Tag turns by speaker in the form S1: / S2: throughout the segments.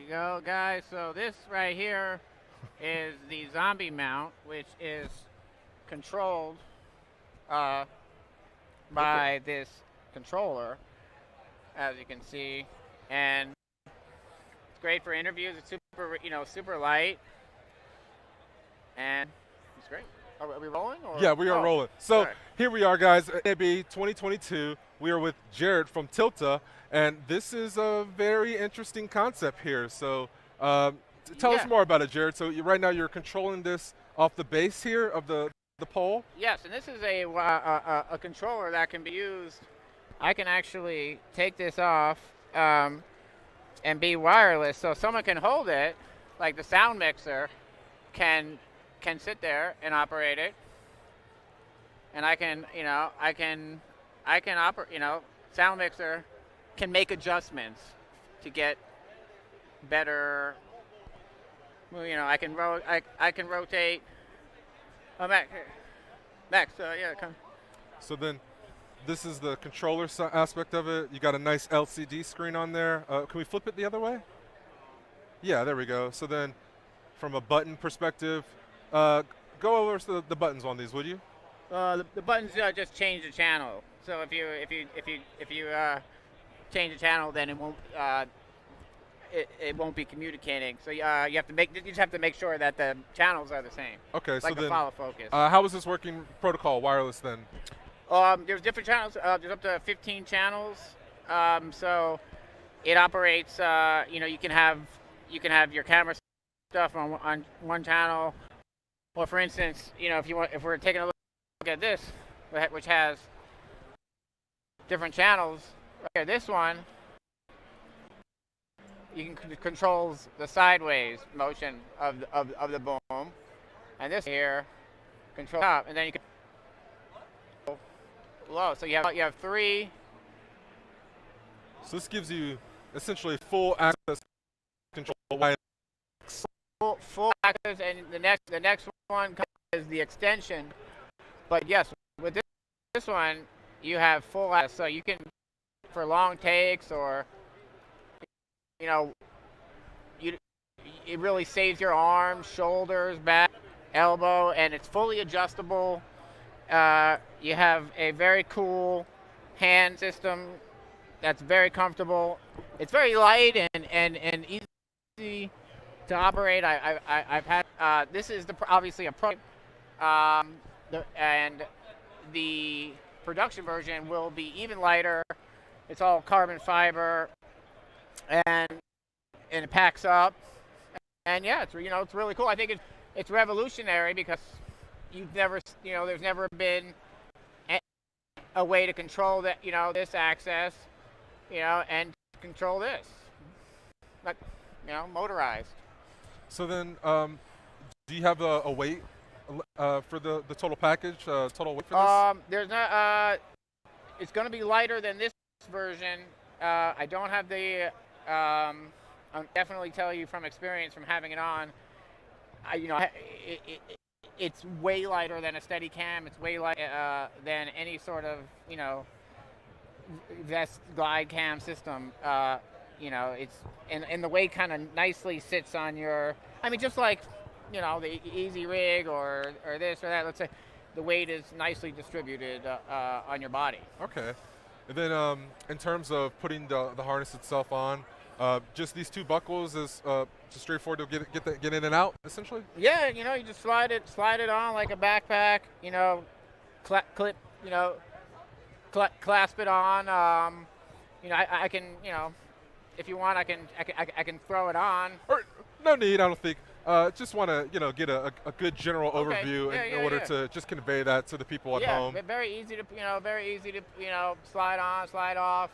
S1: you go, guys. So this right here is the zombie mount, which is controlled uh,
S2: Okay.
S1: by this controller, as you can see, and it's great for interviews. It's super, super light, and it's great. Are we rolling or?
S2: Yeah, we are
S1: Oh,
S2: rolling. So
S1: sorry.
S2: here we are, guys. NAB 2022. We are with Jared from Tilta, and this is a very interesting concept here. So tell us
S1: Yeah.
S2: more about it, Jared. So right now you're controlling this off the base here of the pole.
S1: Yes, and this is a controller that can be used. I can actually take this off and be wireless, so someone can hold it, like the sound mixer can sit there and operate it, and I can operate. Sound mixer can make adjustments to get better. Well, I can rotate. Oh, Max, yeah, come.
S2: So then this is the controller aspect of it. You got a nice LCD screen on there. Can we flip it the other way? Yeah, there we go. So then from a button perspective, go over to the buttons on these, would you?
S1: The buttons just change the channel. So if you change the channel, then it won't be communicating. So you just have to make sure that the channels are the same.
S2: Okay,
S1: Like
S2: so
S1: the
S2: then
S1: follow focus.
S2: how is this working protocol wireless then?
S1: There's different channels. There's up to 15 channels. So it operates. You can have your camera stuff on one channel. Or for instance, if we're taking a look at this, which has different channels. Okay, this one you can controls the sideways motion of the boom, and this here control top, and then you can low. So you have three.
S2: So this gives you essentially full access control.
S1: Full access, and the next one is the extension. But yes, with this one you have full access, so you can for long takes or it really saves your arms, shoulders, back, elbow, and it's fully adjustable. You have a very cool hand system that's very comfortable. It's very light and easy to operate. I've had this is obviously a pro, and the production version will be even lighter. It's all carbon fiber, and it packs up. And yeah, it's really cool. I think it's revolutionary because there's never been a way to control that this access, and control this, like motorized.
S2: So then, do you have a weight for the total package? Total weight for this?
S1: There's not. It's going to be lighter than this version. I don't have the. I'll definitely tell you from experience, from having it on. It's way lighter than a Steadicam. It's way lighter than any sort of vest glide cam system. It's and the weight kind of nicely sits on your. I mean, just like the Easy Rig or this or that. Let's say the weight is nicely distributed on your body.
S2: Okay. And then in terms of putting the harness itself on, just these two buckles is just straightforward to get in and out, essentially?
S1: Yeah, you just slide it on like a backpack, clip, clasp it on. I can, if you want, I can throw it on.
S2: Or no need, I don't think. Just want to, get a good general overview in order to just convey that to the people at home.
S1: Yeah, very easy to, slide on, slide off.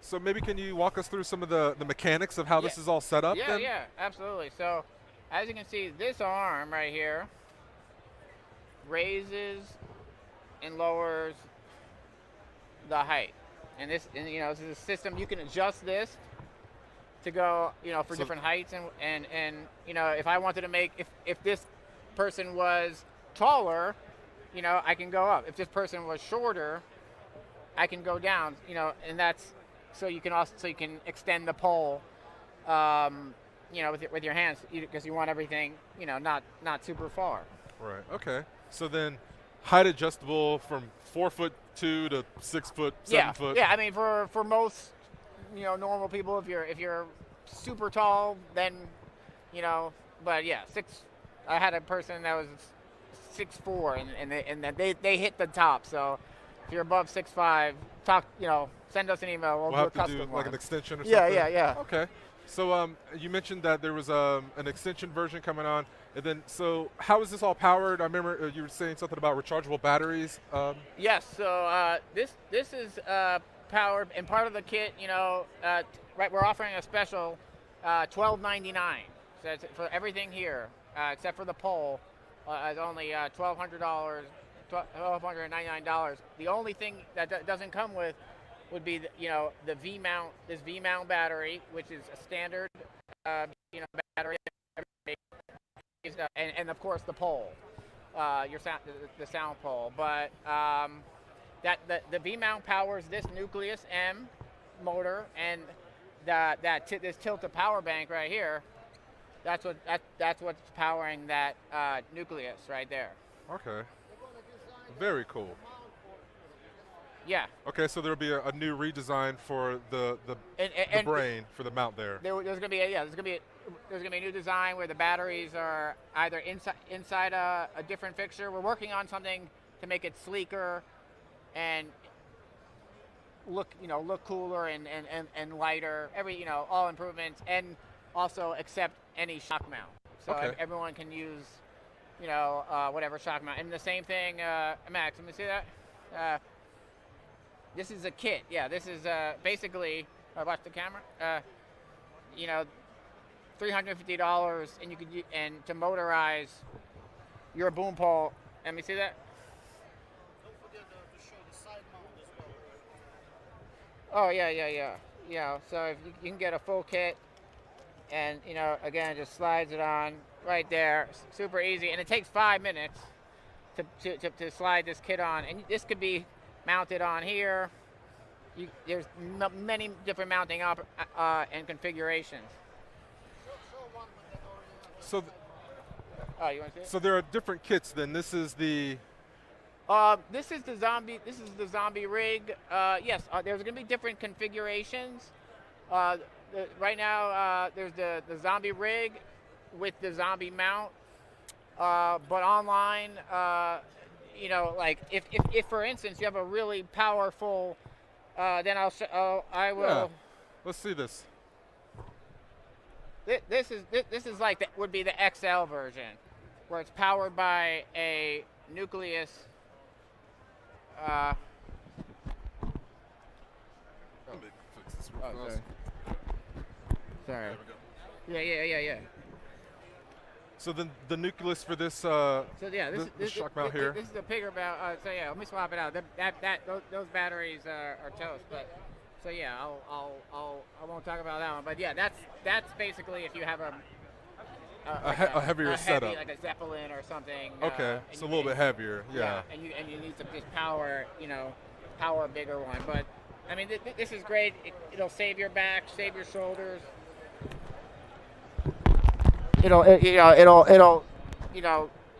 S2: So maybe can you walk us through some of the mechanics of how this is all set up?
S1: Yeah,
S2: then?
S1: yeah, absolutely. So, as you can see, this arm right here raises and lowers the height, and this is a system you can adjust this to go, for different heights, and if I wanted to make if this person was taller, I can go up. If this person was shorter, I can go down, and that's so you can extend the pole you know, with your hands, because you want everything, you know, not super far.
S2: Right. Okay. So then, height adjustable from 4'2" to 6 foot, 7 foot.
S1: Yeah. I mean, for most, you know, normal people, if you're super tall, then, you know, but yeah, I had a person that was 6'4", and they hit the top. So if you're above 6'5", you know, send us an email. We'll do a
S2: have to
S1: custom
S2: do
S1: one.
S2: like an extension or
S1: Yeah,
S2: something.
S1: yeah.
S2: Okay. So you mentioned that there was an extension version coming on, and then so how is this all powered? I remember you were saying something about rechargeable batteries.
S1: Yes. So this is powered, and part of the kit, you know, right, we're offering a special $12.99. So it's for everything here, except for the pole, it's only $1,200, $1,299. The only thing that doesn't come with would be you know, the this V-mount battery, which is a standard you know, battery, and of course the pole, the sound pole. But the V-mount powers this Nucleus M motor, and this Tilta power bank right here. That's what's powering that Nucleus right there.
S2: Okay. Very cool.
S1: Yeah.
S2: Okay, so there'll be a new redesign for the brain for the mount there.
S1: There's gonna be a new design where the batteries are either inside a different fixture. We're working on something to make it sleeker and look cooler and lighter. All improvements, and also accept any shock mount. So
S2: Okay.
S1: everyone can use whatever shock mount. And the same thing, Max. Let me see that. This is a kit. Yeah, this is basically. Watch the camera. $350, and you could to motorize your boom pole. Let me see that.
S3: Don't forget to show the side mount as well.
S1: Oh yeah. So if you can get a full kit, and again, just slides it on right there, super easy, and it takes 5 minutes to slide this kit on, and this could be mounted on here. There's many different mounting and configurations.
S3: Show one with that already.
S2: So
S1: You want to see it?
S2: so there are different kits then. This is the
S1: This is the ZombieRig. Yes, there's going to be different configurations. Right now, there's the ZombieRig with the zombie mount. But online, like if for instance you have a really powerful, then I will.
S2: Yeah. Let's see this.
S1: This is like would be the XL version, where it's powered by a Nucleus.
S2: Let me fix this real fast.
S1: Sorry.
S2: There we go.
S1: Yeah.
S2: So then the Nucleus for this
S1: So yeah,
S2: this shock mount here.
S1: This is a bigger mount. So yeah, let me swap it out. Those batteries are toast. But so yeah, I won't talk about that one. But yeah, that's basically if you have
S2: A heavier setup.
S1: like a Zeppelin or something.
S2: Okay,
S1: and
S2: so a
S1: you
S2: little
S1: need-
S2: bit heavier. Yeah.
S1: and you need to just power a bigger one. But I mean, this is great. It'll save your back, save your shoulders.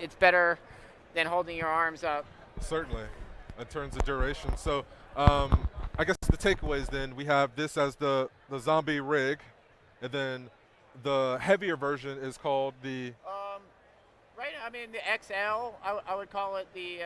S1: It's better than holding your arms up.
S2: Certainly, in terms of duration. So I guess the takeaways then, we have this as the ZombieRig, and then the heavier version is called the
S1: Right. I mean, the XL. I would call it the.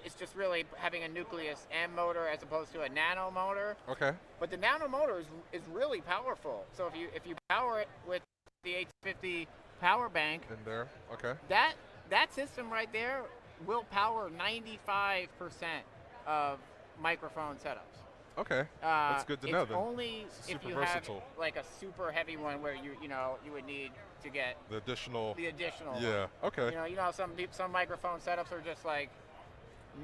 S1: It's just really having a Nucleus M motor as opposed to a nano motor.
S2: okay.
S1: But the nano motor is really powerful. So if you power it with the 850 power bank,
S2: In there. Okay.
S1: that system right there will power 95% of microphone setups.
S2: Okay. That's good to know
S1: It's
S2: then.
S1: only
S2: It's
S1: if
S2: super
S1: you
S2: versatile.
S1: have like a super heavy one where you would need to get
S2: The additional.
S1: the additional one.
S2: Yeah. Okay.
S1: You know how some microphone setups are just like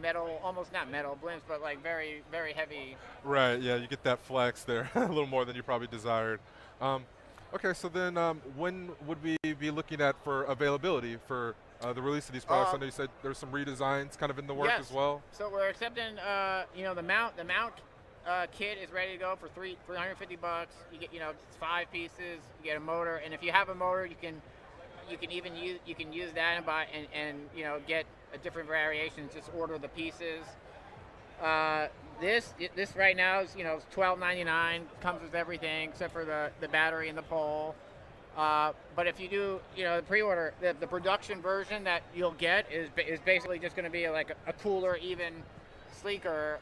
S1: metal, almost not metal blimps, but like very, very heavy.
S2: Right. Yeah. You get that flex there a little more than you probably desired. Okay. So then, when would we be looking at for availability for the release of these products? I know you said there's some redesigns kind of in the work
S1: Yes.
S2: as well.
S1: So we're accepting, the mount kit is ready to go for $350. You get, it's 5 pieces. You get a motor, and if you have a motor, you can even use that and buy and get a different variations. Just order the pieces. This right now is $12.99. Comes with everything except for the battery and the pole. But if you do the pre-order, the production version that you'll get is basically just going to be like a cooler, even sleeker,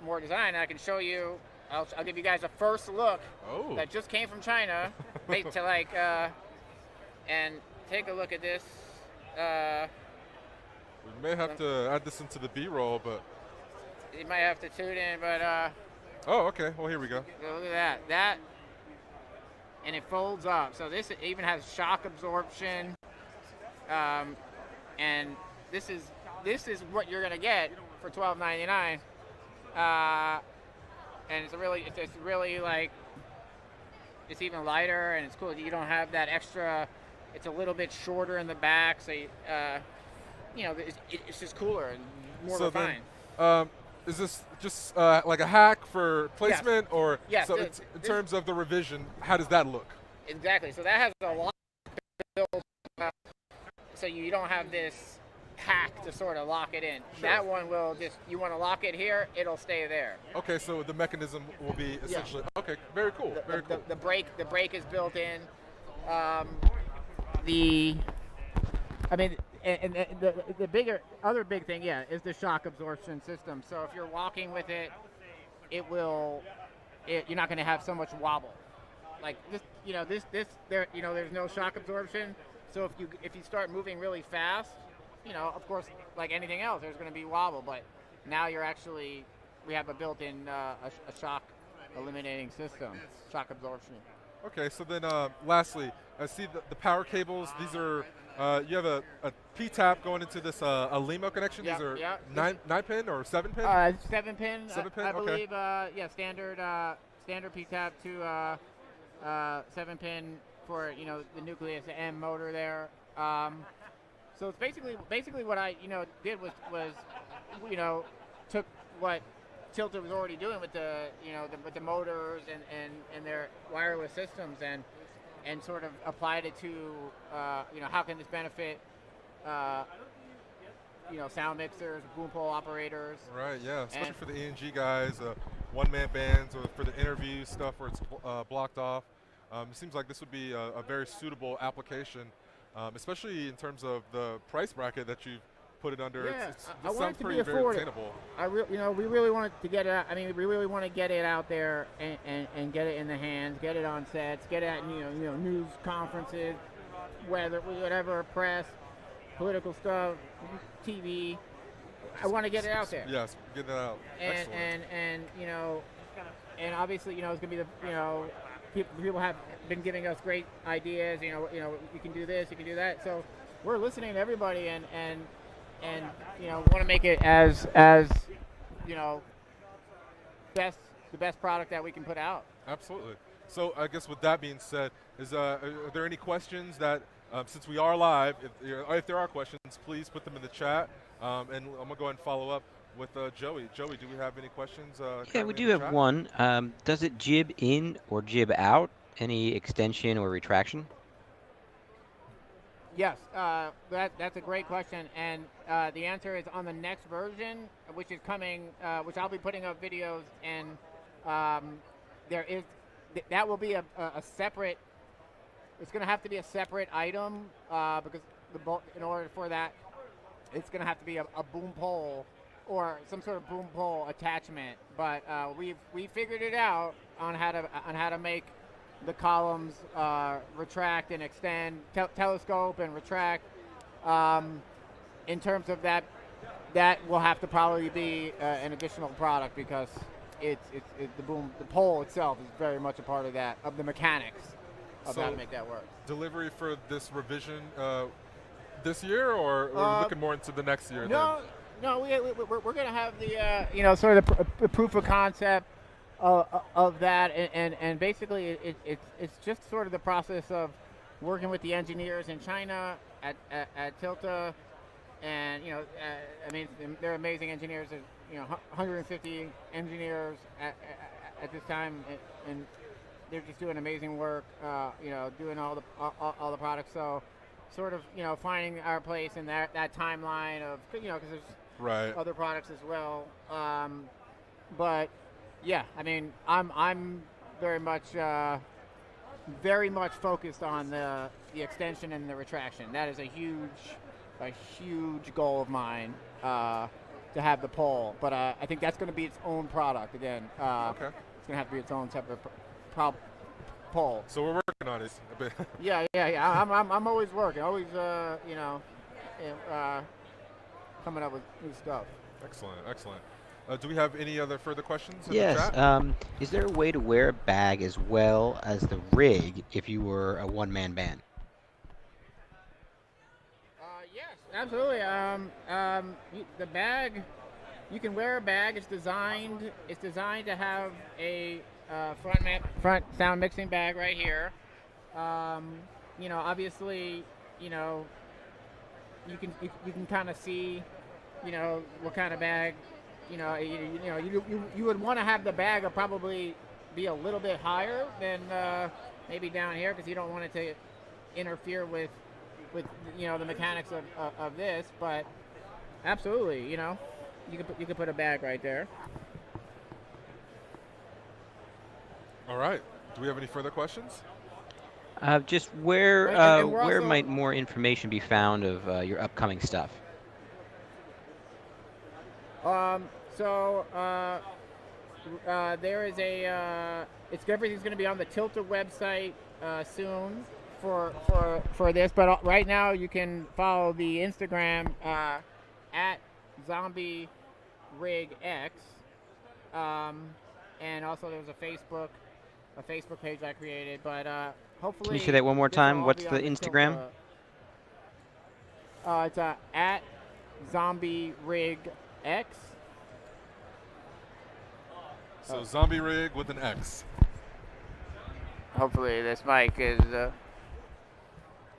S1: more design. I can show you. I'll give you guys a first look that just came from China. And take a look at this.
S2: We may have to add this into the B-roll, but
S1: you might have to tune in. But
S2: oh, okay. Well, here we go.
S1: Look at that. And it folds up. So this even has shock absorption. And this is what you're gonna get for $12.99. And it's really like, it's even lighter and it's cool. You don't have that extra. It's a little bit shorter in the back, so it's just cooler and more refined.
S2: Then, is this just like a hack for placement, or
S1: yes,
S2: so in terms of the revision, how does that look?
S1: Exactly. So that has a lot built up, so you don't have this hack to sort of lock it in. Sure. That one will you want to lock it here, it'll stay there.
S2: Okay, so the mechanism will be essentially okay. Very cool. Very cool.
S1: The brake is built in. The other big thing, is the shock absorption system. So if you're walking with it, you're not going to have so much wobble. Like there's no shock absorption. So if you start moving really fast, of course, like anything else, there's going to be wobble. But now we have a built-in a shock eliminating system, shock absorption.
S2: Okay, so then lastly, I see the power cables. These are you have a P-tap going into this a Limo connection. These are 9-pin or 7-pin?
S1: 7-pin.
S2: 7-pin.
S1: I believe. Standard P-tap to 7-pin for the nucleus and motor there. So it's basically what I did was took what Tilta was already doing with with the motors and their wireless systems and sort of applied it to how can this benefit sound mixers, boom pole operators.
S2: Right. Yeah. Especially for the E&G guys, one-man bands, or for the interview stuff where it's blocked off. It seems like this would be a very suitable application, especially in terms of the price bracket that you've put it under.
S1: Yeah,
S2: it sounds pretty very attainable.
S1: We really wanted to get it out. I mean, we really want to get it out there and get it in the hands, get it on sets, get it at news conferences, whatever, press, political stuff, TV. I want to get it out there.
S2: Yes, get it out.
S1: And and obviously it's gonna be people have been giving us great ideas. You can do this, you can do that. So we're listening to everybody and want to make it as the best product that we can put out.
S2: Absolutely. So I guess with that being said, are there any questions that since we are live, if there are questions, please put them in the chat, and I'm gonna go ahead and follow up with Joey. Joey, do we have any questions?
S4: Yeah, we do have one. Does it jib in or jib out? Any extension or retraction?
S1: Yes, that's a great question, and the answer is on the next version, which is coming, which I'll be putting up videos, and that will be a separate. It's going to have to be a separate item because in order for that, it's going to have to be a boom pole or some sort of boom pole attachment. But we figured it out on how to make the columns retract and extend, telescope and retract. In terms of that will have to probably be an additional product because the pole itself is very much a part of that, of the mechanics of how to make that work.
S2: Delivery for this revision this year, or we're looking more into the next year?
S1: No, we're going to have the sort of the proof of concept of that, and basically it's just sort of the process of working with the engineers in China at Tilta, and I mean they're amazing engineers. 150 engineers at this time, and they're just doing amazing work. Doing all the products. So, sort of, finding our place in that timeline of, because there's
S2: Right.
S1: other products as well. But yeah, I mean, I'm very much focused on the extension and the retraction. That is a huge goal of mine, to have the pole. But I think that's going to be its own product again.
S2: Okay.
S1: It's going to have to be its own separate pole.
S2: So we're working on it a bit.
S1: Yeah. I'm always working, always coming up with new stuff.
S2: Excellent. Do we have any other further questions in the
S4: Yes.
S2: chat?
S4: Is there a way to wear a bag as well as the rig if you were a one-man band?
S1: Yes, absolutely. The bag, you can wear a bag. It's designed to have a front sound mixing bag right here. Obviously, you can kind of see, what kind of bag. You would want to have the bag probably be a little bit higher than maybe down here, because you don't want it to interfere with the mechanics of this. But absolutely, you could put a bag right there.
S2: All right. Do we have any further questions?
S4: Just where
S1: And we're
S4: where
S1: also-
S4: might more information be found of your upcoming stuff?
S1: There is everything's going to be on the Tilta website soon for this. But right now you can follow the Instagram at ZombieRigX, and also there's a Facebook page I created. But hopefully.
S4: Can you say that one more
S1: this will
S4: time?
S1: all
S4: What's
S1: be
S4: the
S1: on
S4: Instagram?
S1: Tilta. It's at ZombieRigX.
S2: So ZombieRig with an X.
S1: Hopefully this mic is.
S2: May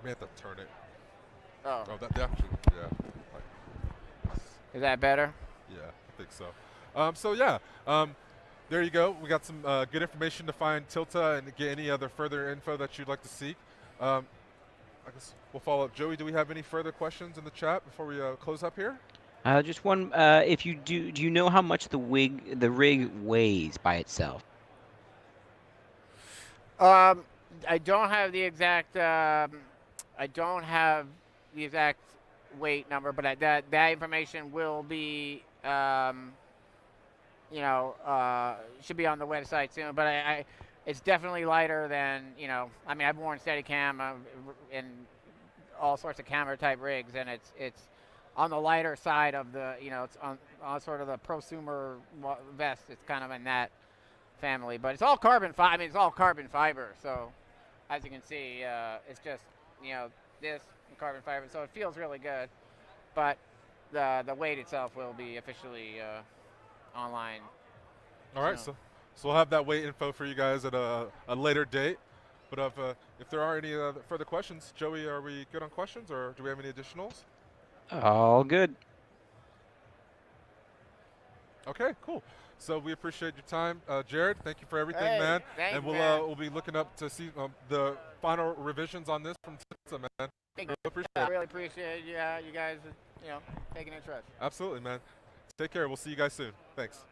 S2: have to turn it.
S1: Oh,
S2: Oh, that actually, yeah.
S1: is that better?
S2: Yeah, I think so. There you go. We got some good information to find Tilta and get any other further info that you'd like to seek. I guess we'll follow up. Joey, do we have any further questions in the chat before we close up here?
S4: Just one. If you do you know how much the rig weighs by itself?
S1: I don't have the exact. Weight number, but that information will be. Should be on the website soon. But it's definitely lighter than. I mean, I've worn Steadicam in all sorts of camera type rigs, and it's on the lighter side of the. It's on sort of the prosumer vest. It's kind of in that family, but it's all carbon fiber. I mean, it's all carbon fiber. So, as you can see, it's just this and carbon fiber. So it feels really good, but the weight itself will be officially online.
S2: All right, so we'll have that weight info for you guys at a later date. But if there are any further questions, Joey, are we good on questions, or do we have any additionals?
S4: All good.
S2: Okay, cool. So we appreciate your time, Jared. Thank you for everything,
S1: Hey,
S2: man.
S1: thank
S2: And
S1: you,
S2: we'll
S1: man.
S2: we'll be looking up to see the final revisions on this from Tilta, man.
S1: Thank
S2: Really appreciate
S1: I
S2: it.
S1: really appreciate you guys taking interest.
S2: Absolutely, man. Take care. We'll see you guys soon. Thanks.